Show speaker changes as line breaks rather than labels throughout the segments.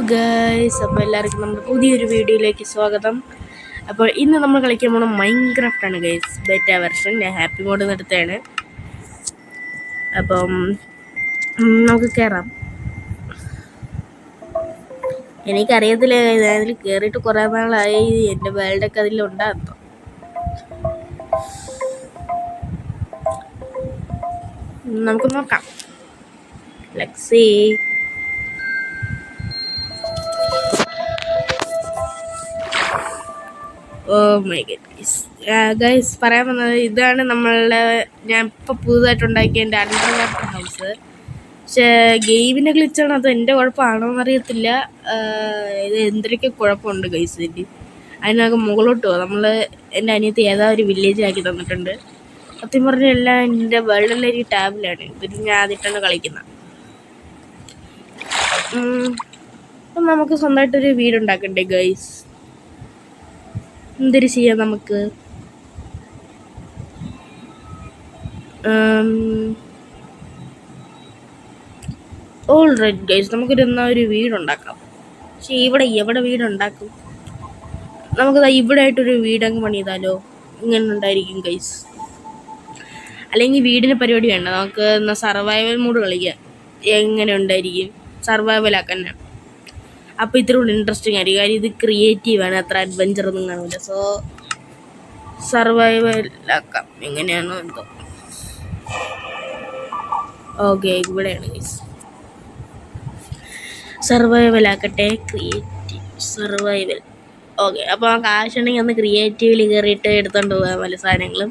Guys, അപ്പോൾ എല്ലാവർക്കും നമ്മുടെ പുതിയൊരു വീഡിയോയിലേക്ക് സ്വാഗതം. അപ്പോൾ ഇന്ന് നമ്മൾ കളിക്കാൻ പോകുന്ന മൈൻക്രാഫ്റ്റ് ആണ് ഗൈസ്, ബെറ്റ വെർഷൻ. ഞാൻ ഹാപ്പി മോഡ് എടുത്തതാണ്. അപ്പം നമുക്ക് കയറാം. എനിക്കറിയത്തില്ല, അതിൽ കയറിയിട്ട് കുറേ നാളായി. എൻ്റെ വേൾഡൊക്കെ അതിലുണ്ടാകുന്നു. നമുക്ക് നോക്കാം. Let's see. Oh my goodness guys, പറയാൻ വന്നത് ഇതാണ് ഞാൻ ഇപ്പോൾ പുതുതായിട്ടുണ്ടാക്കിയ എൻ്റെ അണ്ടർ വാട്ടർ ഹൗസ്. പക്ഷേ ഗെയിമിൻ്റെ ഗ്ലിച്ചാണോ അതോ എൻ്റെ കുഴപ്പമാണോ എന്നറിയത്തില്ല. ഇത് എന്തൊക്കെ കുഴപ്പമുണ്ട് ഗൈസ്. അതിനൊക്കെ മുകളിലോട്ട് പോകും. എൻ്റെ അനിയത്തി ഏതാ ഒരു വില്ലേജിലാക്കി തന്നിട്ടുണ്ട്. സത്യം പറഞ്ഞാൽ എല്ലാം എൻ്റെ വേൾഡിലെ ഒരു ടാബിലാണ്. ഇതിൽ ഞാൻ ആദ്യമായിട്ടാണ് കളിക്കുന്നത്. അപ്പം നമുക്ക് സ്വന്തമായിട്ടൊരു വീടുണ്ടാക്കണ്ടേ ഗൈസ്? എന്തൊരു ചെയ്യാം നമുക്ക്? ഓൾ റൈറ്റ് ഗൈസ്, നമുക്കൊരു വീടുണ്ടാക്കാം. പക്ഷേ എവിടെ വീടുണ്ടാക്കും? നമുക്കത് ഇവിടെ ആയിട്ടൊരു വീടങ്ങ് പണിതാലോ? ഇങ്ങനെ ഉണ്ടായിരിക്കും ഗൈസ്. അല്ലെങ്കിൽ വീടിന് പരിപാടി വേണ്ട, നമുക്ക് എന്നാൽ സർവൈവൽ മോഡ് കളിക്കാം. എങ്ങനെ ഉണ്ടായിരിക്കും? സർവൈവലാക്കാൻ. അപ്പോൾ ഇത്ര കൂടി ഇൻട്രസ്റ്റിംഗ് ആയിരിക്കും. കാര്യം ഇത് ക്രിയേറ്റീവാണ്, അത്ര അഡ്വഞ്ചർ ഒന്നും കാണില്ല. സോ സർവൈവലാക്കാം. എങ്ങനെയാണോ എന്തോ. ഓക്കെ, ഇവിടെയാണ് ഗൈസ്. സർവൈവലാക്കട്ടെ. Creative survival. ഓക്കെ, അപ്പോൾ നമുക്ക് ആവശ്യമുണ്ടെങ്കിൽ ഒന്ന് ക്രിയേറ്റീവിൽ കയറിയിട്ട് എടുത്തോണ്ട് പോകാൻ പല സാധനങ്ങളും.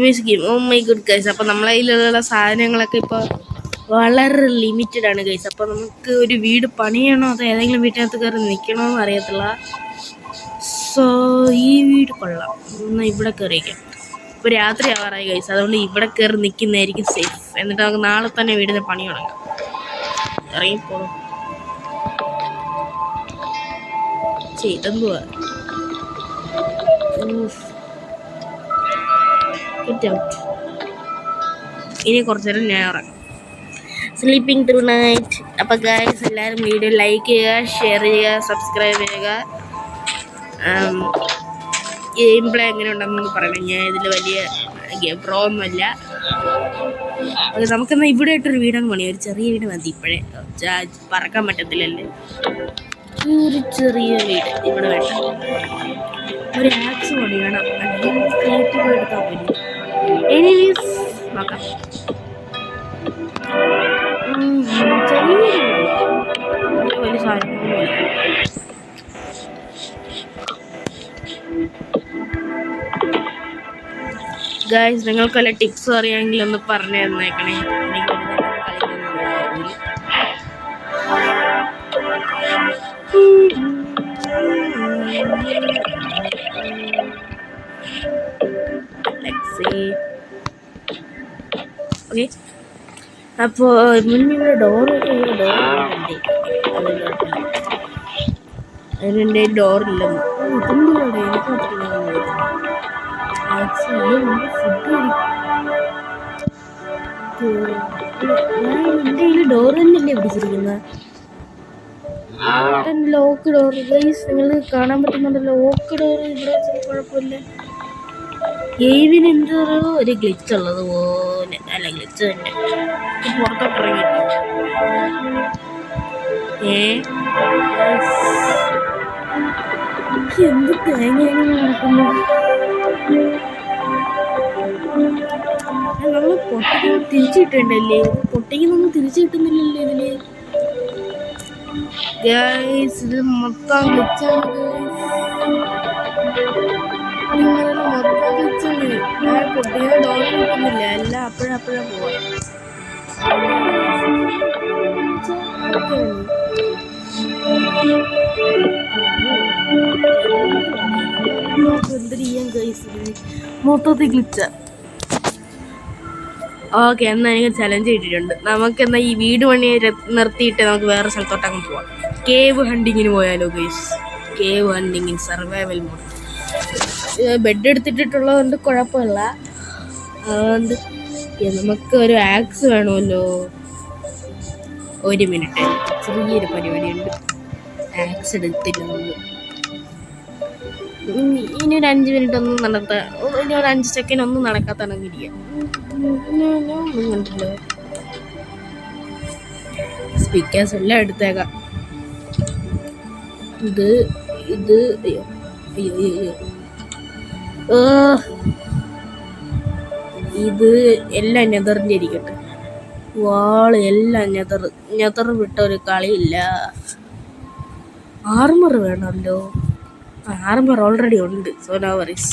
മ്യൂസിക്കും. Oh my good guys. അപ്പോൾ നമ്മളെ കയ്യിലുള്ള സാധനങ്ങളൊക്കെ ഇപ്പോൾ വളരെ ലിമിറ്റഡ് ആണ് ഗൈസ്. അപ്പോൾ നമുക്ക് ഒരു വീട് പണിയണോ അതോ ഏതെങ്കിലും വീട്ടിനകത്ത് കയറി നിൽക്കണമെന്ന് അറിയത്തില്ല. സോ ഈ വീട് കൊള്ളാം. ഒന്ന് ഇവിടെ കയറിയിരിക്കാം. ഇപ്പോൾ രാത്രി ആവാറായി ഗൈസ്, അതുകൊണ്ട് ഇവിടെ കയറി നിൽക്കുന്നതായിരിക്കും സേഫ്. എന്നിട്ട് നമുക്ക് നാളെ തന്നെ വീടിന് പണി തുടങ്ങാം. ഇറങ്ങിപ്പോളും. ചെയ്തെന്തുവാ? Get out. ഇനി കുറച്ച് നേരം ഞാൻ ഇറങ്ങാം. Sleeping through night. അപ്പോൾ ഗൈസ്, എല്ലാവരും വീഡിയോ ലൈക്ക് ചെയ്യുക, ഷെയർ ചെയ്യുക, സബ്സ്ക്രൈബ് ചെയ്യുക. ഗെയിം പ്ലേ എങ്ങനെ ഉണ്ടെന്ന് പറയണം. ഞാൻ ഇതിൽ വലിയ പ്രോ ഒന്നുമല്ല. അത് നമുക്കെന്നാൽ ഇവിടെ ആയിട്ടൊരു വീടങ്ങ് പണി. ഒരു ചെറിയ വീട് മതി. ഇപ്പോഴേ പറക്കാൻ പറ്റത്തില്ലല്ലേ. ഒരു ചെറിയ വീട് ഇവിടെ വേണ്ട. ഒരു ആക്സ് പണിയണം, അല്ലെങ്കിൽ ക്രിയേറ്റീവ് എടുത്താൽ മതി. എനിവേസ് നോക്കാം. വലിയ സാധനങ്ങളൊന്നുമില്ല. ഗൈസ്, നിങ്ങൾക്ക് വല്ല ടിപ്സ് അറിയാമെങ്കിൽ ഒന്ന് പറഞ്ഞു തന്നേക്കണേ. എനിക്ക് ഓക്കെ. അപ്പോൾ മുന്നിലുള്ള ഡോറൊക്കെ അതിൻ്റെ ഡോറില്ലെന്ന്. ഇതെന്തുകൂടെ എനിക്ക് എൻ്റെ കയ്യിൽ ഡോർ തന്നെയല്ലേ പിടിച്ചിരിക്കുന്നത്. ലോക്ക് ഡോർ ഗൈസ്, നിങ്ങൾ കാണാൻ പറ്റുന്നുണ്ടല്ലോ. ലോക്ക് ഡോർ ഇവിടെ കുഴപ്പമില്ല. ഗെയിമിന് എന്തോ ഒരു ഗ്ലിച്ച് ഉള്ളത് പോലെ. അല്ല, ഗ്ലിച്ച് തന്നെ. പുറത്തോട്ടിറങ്ങി. എന്ത് തേങ്ങയാണ് നടക്കുന്നു? നമ്മൾ പൊട്ടിക്ക് തിരിച്ചു കിട്ടണ്ടല്ലേ? പൊട്ടിക്ക് നമ്മൾ തിരിച്ചു കിട്ടുന്നില്ലല്ലോ ഇതില്. ഗൈസ്, ഇത് മൊത്തം ഗ്ലിച്ചാണ്. മൊത്തം ഗ്ലിച്ചാണ്. ഞാൻ പൊട്ടിക്ക് ഡോർ കിട്ടുന്നില്ല. എല്ലാം അപ്പോഴാ പോവാ. എന്ത് ചെയ്യാൻ ഗൈസ്, മൊത്തത്തിൽ ഗ്ലിച്ച. ഓക്കെ, എന്നാൽ എനിക്ക് ചലഞ്ച് കിട്ടിയിട്ടുണ്ട്. നമുക്കെന്നാൽ ഈ വീട് പണി നിർത്തിയിട്ട് നമുക്ക് വേറെ സ്ഥലത്തോട്ടങ്ങ് പോവാം. കേവ് ഹണ്ടിങ്ങിന് പോയാലോ ഗൈസ്? കേവ് ഹണ്ടിങ്ങിന് സർവൈവൽ മോഡ്. ബെഡ് എടുത്തിട്ടുള്ളതുകൊണ്ട് കുഴപ്പമില്ല. അതുകൊണ്ട് നമുക്ക് ഒരു ആക്സ് വേണമല്ലോ. ഒരു മിനിറ്റ്, ചെറിയൊരു പരിപാടിയുണ്ട്. ആക്സ് എടുത്തില്ല നമ്മൾ. ഇനി ഒരു 5 മിനിറ്റ് ഒന്നും ഇനി ഒരു 5 സെക്കൻഡ് ഒന്നും നടക്കാത്തണെങ്കിൽ കണ്ടില്ല. സ്പീക്കേഴ്സ് എല്ലാം എടുത്തേക്കാം. ഇത് അയ്യോ അയ്യോ അയ്യോ ഇത് എല്ലാം നെതറിൻ്റെ ഇരിക്കട്ടെ. വാള് എല്ലാം നെതർ വിട്ട ഒരു കളിയില്ല. ആർമർ വേണമല്ലോ. ആർമർ ഓൾറെഡി ഉണ്ട്. So no worries.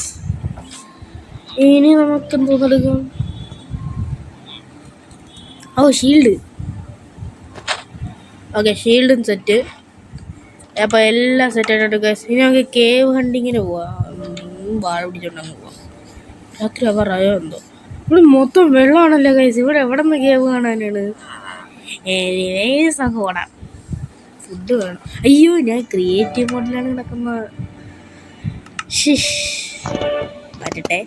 ഇനി നമുക്ക് എന്തോ നൽകും? ഷീൽഡ്. ഓക്കെ, ഷീൽഡും സെറ്റ്. അപ്പോൾ എല്ലാം സെറ്റ് ആയിട്ട് ഗൈസ്. ഇനി നമുക്ക് കേവ് ഹണ്ടിങ്ങിന് പോവാം. വാഴ പിടിച്ചോണ്ടങ്ങ് പോവാം. രാത്രി ആവാറായോ എന്തോ. ഇവിടെ മൊത്തം വെള്ളമാണല്ലോ ഗൈസ്. ഇവിടെ എവിടെ നിന്ന് കേവ് കാണാനാണ്? അങ്ങ് ഓടാം. ഫുഡ് വേണം. അയ്യോ, ഞാൻ ക്രിയേറ്റീവ് മോഡിലാണ് കിടക്കുന്നത്. മാറ്റട്ടെ.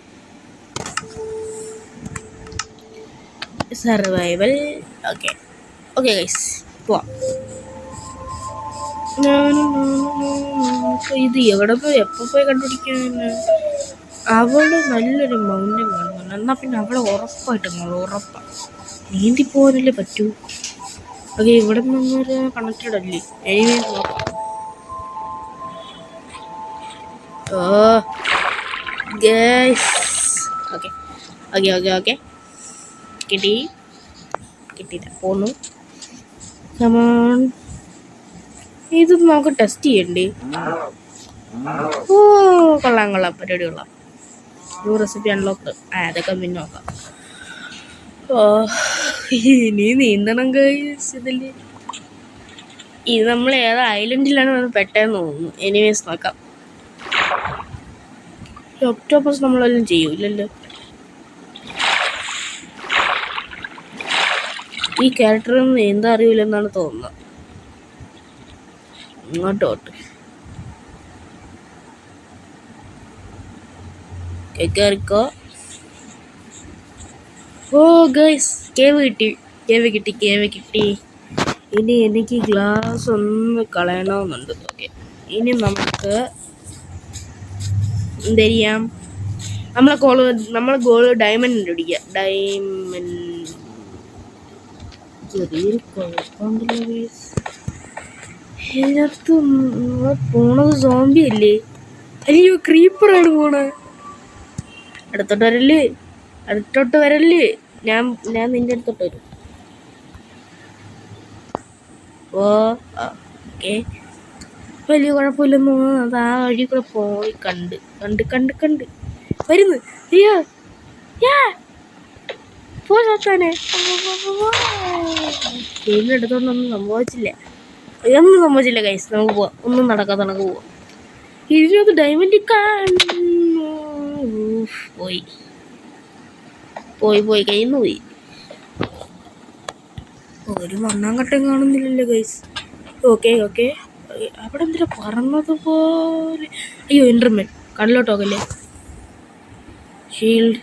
സർവൈവൽ. ഓക്കെ ഗൈസ്, പോവാം. ഇത് എവിടെ പോയി എപ്പോൾ പോയി കണ്ടുപിടിക്കാൻ? അവള് നല്ലൊരു മൗണ്ടൻ കാണുന്നുണ്ട്. എന്നാൽ പിന്നെ അവളെ ഉറപ്പാണ്. നീന്തി പോകാനല്ലേ പറ്റൂ. ഓക്കെ, ഇവിടെ നിന്നൊരു കണക്റ്റഡ് അല്ലേ? ഓക്കെ കിട്ടിയില്ല. പോന്നു. കമോൺ, ഇത് നമുക്ക് ടെസ്റ്റ് ചെയ്യണ്ടേ? കൊള്ളാം, പരിപാടി കൊള്ളാം. New recipe unlock. അതൊക്കെ പിന്നെ നോക്കാം. ഇനി നീന്തണം ഗൈസ്. ഇത് നമ്മൾ ഏതാ ഐലൻഡിലാണ് പെട്ടെന്ന് തോന്നുന്നു. എനിവേസ് നോക്കാം. ഒക്ടോപ്പസ് നമ്മളെല്ലാം ചെയ്യൂലല്ലോ. ഈ ക്യാരക്ടറൊന്നും എന്താ അറിയില്ലെന്നാണ് തോന്നുന്നത്. ഇങ്ങോട്ടോട്ട് കേറിക്കോ. ഗൈസ്, കേവ് കിട്ടി. ഇനി എനിക്ക് ഗ്ലാസ് ഒന്ന് കളയണമെന്നുണ്ട്. ഓക്കെ, ഇനി നമുക്ക് എന്ത് ചെയ്യാം? നമ്മളെ ഗോള് ഡയമണ്ട് കണ്ടുപിടിക്കുക. ചെറിയൊരു കുഴപ്പമുണ്ടല്ലോ ഗൈസ്. ഇതിനകത്ത് പോണത് സോംബി അല്ലേ? അയ്യോ, ക്രീപ്പറാണ് പോണത്. അടുത്തോട്ട് വരല്ലേ. ഞാൻ നിന്റെ അടുത്തോട്ട് വരും. ഓക്കെ, വലിയ കുഴപ്പമില്ലെന്ന് തോന്നുന്നു. അത് ആ വഴി കൂടെ പോയി കണ്ട് വരുന്നു. അയ്യോ പോന്നെ. ഗെയിമിൻ്റെ അടുത്തോണ്ടൊന്നും സംഭവിച്ചില്ല ഗൈസ്. നമുക്ക് പോവാം. ഒന്നും നടക്കാതെ നമുക്ക് പോവാം. 20 ഡയമണ്ട് പോയി കയ്യിൽ നിന്ന് പോയി. ഒരു മണ്ണാങ്കട്ടയും കാണുന്നില്ലല്ലോ ഗൈസ്. ഓക്കെ അവിടെ എന്തിനാ പറന്നതുപോലെ. അയ്യോ, എൻഡർമാൻ. കടലോട്ടോക്കല്ലേ. ഷീൽഡ്.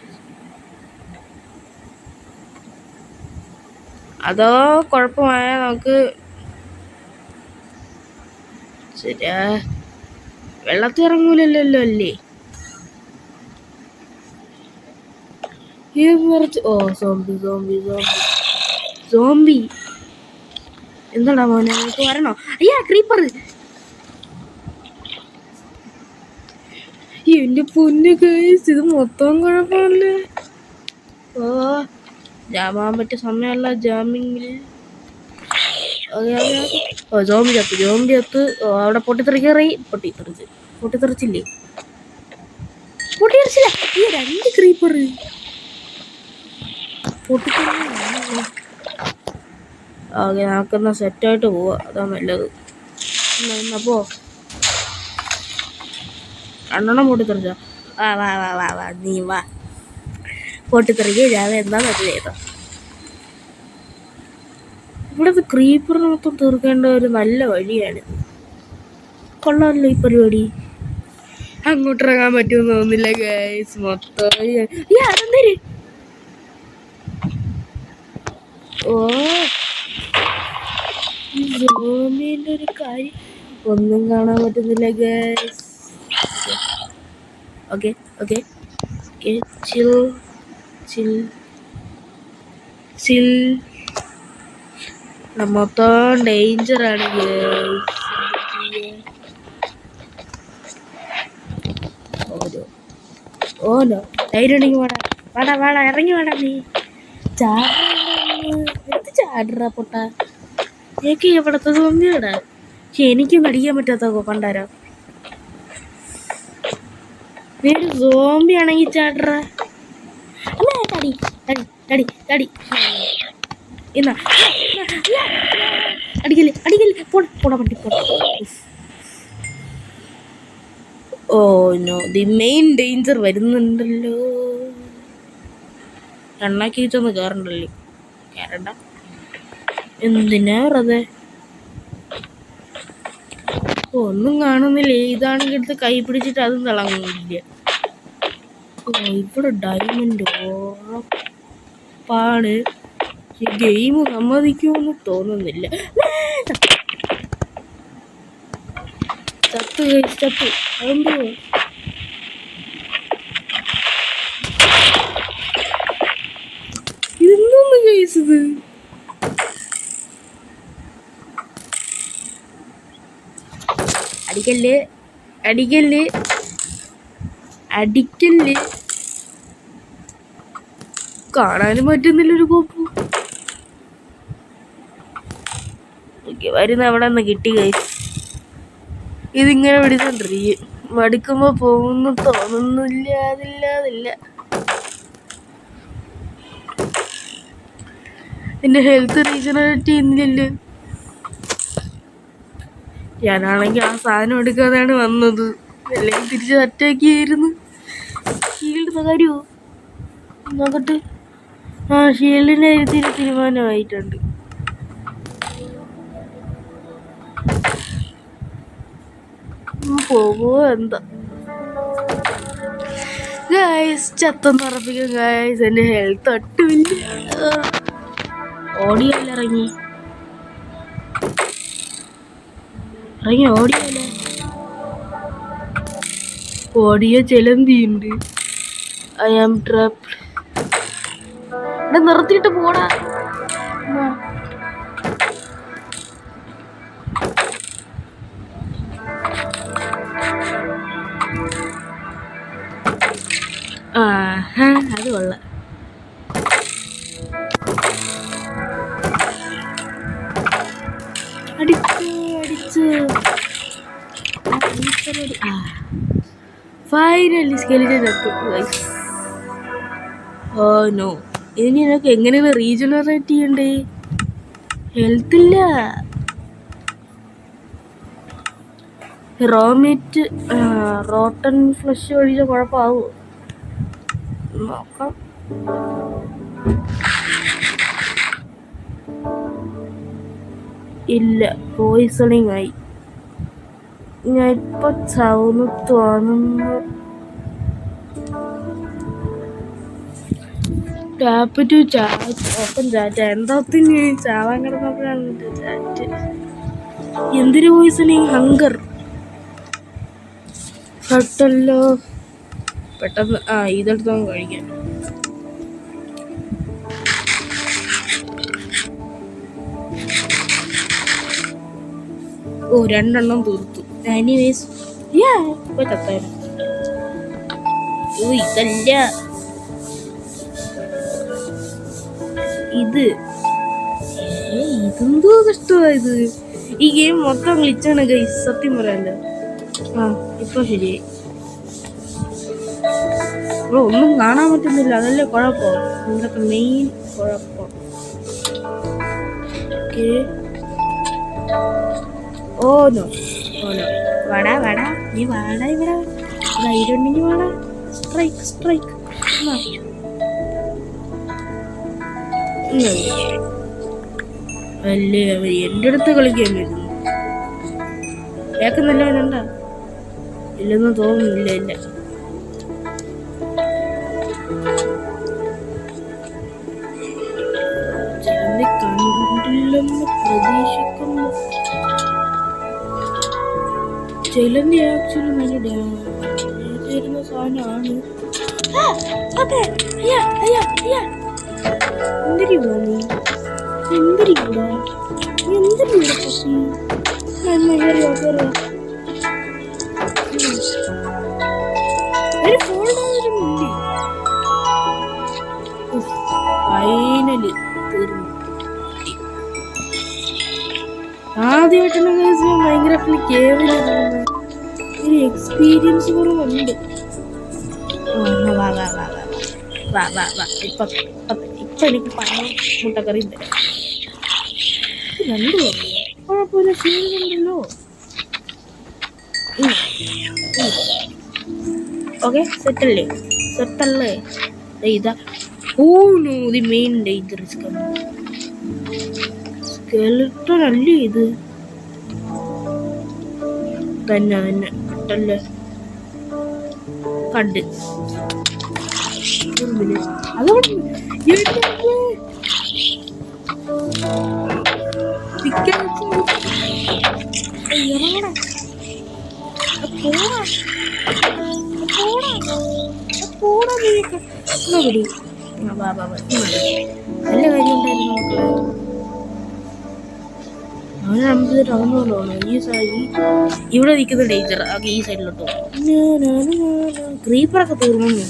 അതോ കുഴപ്പമായ നമുക്ക് ശരിയാ വെള്ളത്തിൽ ഇറങ്ങൂലല്ലോ അല്ലേ? സോംബി എന്താടാ മോനെ, നിനക്ക് വരണോ? അയ്യാ, ക്രീപ്പർ. എന്റെ പൊന്നു ഗൈസ്, ഇത് മൊത്തം കുഴപ്പമല്ലേ. ജാമാൻ പറ്റിയ സമയമല്ല ജാമിങ്ങിൽ. ജോംബി ചത്ത്. അവിടെ പൊട്ടിത്തെറിച്ചില്ലേ? ഈ 2 ക്രീപ്പർ ഓക്കെ, നമുക്കെന്നാ സെറ്റായിട്ട് പോവാ. അതാ നല്ലത്. എന്നപ്പോ 2 പൊട്ടിത്തെറിച്ച വാ നീ വാ. പൊട്ടിത്തെറിക്കുക ഞാൻ എന്താന്ന് ചെയ്തോ. ഇവിടുത്തെ ക്രീപ്പറിന് മൊത്തം തീർക്കേണ്ട ഒരു നല്ല വഴിയാണ്. കൊള്ളാമല്ലോ ഈ പരിപാടി. അങ്ങോട്ടിറങ്ങാൻ പറ്റുമെന്ന് തോന്നുന്നില്ല ഗൈസ്. മൊത്തം സോമിന്റെ ഒരു കാര്യം. ഒന്നും കാണാൻ പറ്റുന്നില്ല ഗൈസ്. ഓക്കെ ഓക്കെ ഓക്കെ, ചിൽ ചിൽ ചിൽ. മൊത്തം ഡേഞ്ചറാണ് ഗൈസ്. ഓനോ ധൈര്യം ഉണ്ടെങ്കിൽ വാടാ വാടാ വാടാ, ഇറങ്ങി വാടാ നീ. എടുത്ത് ചാടറാ പൊട്ട. എനിക്ക് ഇവിടത്തെ സോമ്പിയാടാ. പക്ഷെ എനിക്കൊന്നും അടിക്കാൻ പറ്റാത്ത പണ്ടാരോ. നീ ഒരു സോംബി ആണെങ്കിൽ ചാടറാ. തടി തടി തടി തടി എന്നാ അടിക്കല്ലേ അടിക്കല്ലേ, പോടാ പണ്ടി പോടാ. Oh no, the main danger വരുന്നുണ്ടല്ലോ. എണ്ണാക്കിച്ചൊന്ന് കയറണ്ടല്ലേ. കയറണ്ട, എന്തിനാ വെറുതെ. ഒന്നും കാണുന്നില്ല. ഇതാണെങ്കിൽ എടുത്ത് കൈ പിടിച്ചിട്ട് അതും തിളങ്ങില്ല. ഇവിടെ ഡയമണ്ട് ഉറപ്പാണ്. ഈ ഗെയിം സമ്മതിക്കുമെന്ന് തോന്നുന്നില്ല. ചത്തു ചത്തു. അതെന്തോ ഇതെന്തോന്ന് കഴിച്ചത്. അടിക്കല്ലേ അടിക്കല്ലേ അടിക്കല്ലേ. കാണാനും പറ്റുന്നില്ലൊരു കോപ്പ്. വരുന്ന അവിടെ നിന്ന് കിട്ടി കഴിച്ചു. ഇതിങ്ങനെ പിടിച്ചോണ്ടിരിക്കും. മടുക്കുമ്പോ പോകുന്നു തോന്നുന്നില്ല. അതില്ല എന്റെ ഹെൽത്ത് റീജനറേറ്റ് ചെയ്യുന്നില്ലല്ലോ. ഞാനാണെങ്കിൽ ആ സാധനം എടുക്കാതെയാണ് വന്നത്. അല്ലെങ്കിൽ തിരിച്ച് അറ്റാക്കിയായിരുന്നു. ഷീൽഡ് തകരുമോ നോക്കട്ടെ. ആ ഷീൽഡിന്റെ കാര്യത്തിൽ തീരുമാനമായിട്ടുണ്ട്. പോവോ എന്താ ഗൈസ്. ചത്തൊന്ന് ഉറപ്പിക്കും ഗൈസ്. എന്റെ ഹെൽത്ത് ഒട്ടുമില്ല. ഓടിയല്ല ഇറങ്ങി ഓടിയല്ലേ. ഓടിയ ചെലന്തിയുണ്ട്. I am trapped. ഇവിടെ നിർത്തിയിട്ട് പോടാ. അത് കൊള്ളാം. അടിച്ചു ഫൈനലി സ്കെലിറ്റൻ എത്തും. ഓ നോ, ഇനി എനിക്ക് എങ്ങനെയാണ് റീജനറേറ്റ് ചെയ്യണ്ടേ? ഹെൽത്ത് ഇല്ല. റോമീറ്റ് റോട്ടൺ ഫ്ലഷ് ഒഴിച്ച കുഴപ്പമാവോ നോക്കാം. ഇല്ല, പോയിസണിങ് ആയി. ഞാൻ ഇപ്പൊ ചാവുന്നു തോന്നുന്നു. Tap to chat, open chat. എന്താത്തിന് ചാവാൻ കിടന്നപ്പോഴാണ് ചാറ്റ്. എന്തൊരു പോയിസണിങ്. ഹങ്കർ ഹട്ടല്ലോ. പെട്ടെന്ന് ഇതെടുത്ത് നമുക്ക് കഴിക്കാം. ഓ 2 എണ്ണം തീർത്തു. എനിവേസ് ചത്തായിരുന്നു. ഓ ഇതല്ല ഇത്. ഇതെന്തോ കഷ്ടമായത്. ഈ ഗെയിം മൊത്തം ഗ്ലിച്ചാണ് ഗൈസ്, സത്യം പറയാല്ലോ. ഇപ്പൊ ശരിയായി. ഒന്നും കാണാൻ പറ്റുന്നില്ല. അതല്ലേ കുഴപ്പം. ഇതൊക്കെ മെയിൻ കുഴപ്പം. ഓനോ വാടാ നീ വാടാ. ഇവിടെ ധൈര്യം ഉണ്ടെങ്കിൽ വാടാ. സ്ട്രൈക്ക് അല്ലേ. അവർ എൻ്റെ അടുത്ത് കളിക്കാൻ വരുന്നു. കേൾക്കുന്നല്ലവനുണ്ടാ? ഇല്ലെന്ന് തോന്നുന്നില്ല. ഇല്ല, കണ്ടില്ലെന്ന് പ്രതീക്ഷിക്കുന്നു. ചെലന്തി ആക്ച്വലി നല്ല ഡാമേജ് സാധനമാണ്. ഫൈനലി തീർന്നു. ആദ്യമായിട്ടാണ് ഭയങ്കര കേവല എക്സ്പീരിയൻസ് കുറവുണ്ട്. ഇപ്പൊ എനിക്ക് പഴം മുട്ടക്കറി തരാം. രണ്ടു കുഴപ്പമില്ല, ചെയ്യുന്നുണ്ടല്ലോ. ഓക്കെ, സെറ്റല്ലേ? ഇതാ. Oh no, the main danger is coming. Skeleton അല്ലേ ഇത്? തന്നെ അല്ലേ കണ്ട് അതോടെ നല്ല കാര്യം ഉണ്ടായിരുന്നു മക്കളെ. അവന് ടൗണിലോട്ടോ ഇവിടെ നിൽക്കുന്ന ഡേഞ്ചർ ആകെ ഈ സൈഡിലോട്ടോ. ക്രീപ്പറൊക്കെ തീർന്നു.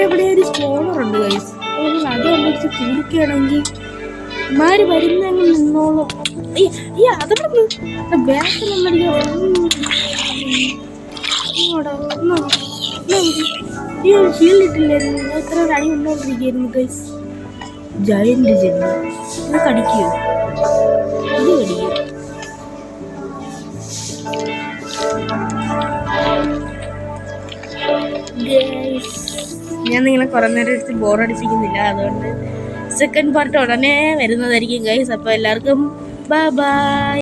ഇവിടെ ഒരു സ്പോണർ ഉണ്ട് ഗൈസ്. അത് കണ്ടിട്ട് കുടിക്കുകയാണെങ്കിൽ മാര് വരുന്നങ്ങ് നിന്നോളൂ. അതവിടെ ഷീൽഡിട്ടില്ലായിരുന്നു. എത്ര അടി ഉണ്ടോണ്ടിരിക്കുന്നു ഗൈസ്. ജയന്റ് ജെല്ലി ഇത് കടിക്കോ? ഇത് കടിക്കോ? ഞാൻ നിങ്ങളെ കുറെ നേരം എടുത്ത് ബോറടിപ്പിക്കുന്നില്ല. അതുകൊണ്ട് സെക്കൻഡ് പാർട്ട് ഉടനെ വരുന്നതായിരിക്കും ഗൈസ്. അപ്പോൾ എല്ലാവർക്കും ബൈ ബൈ.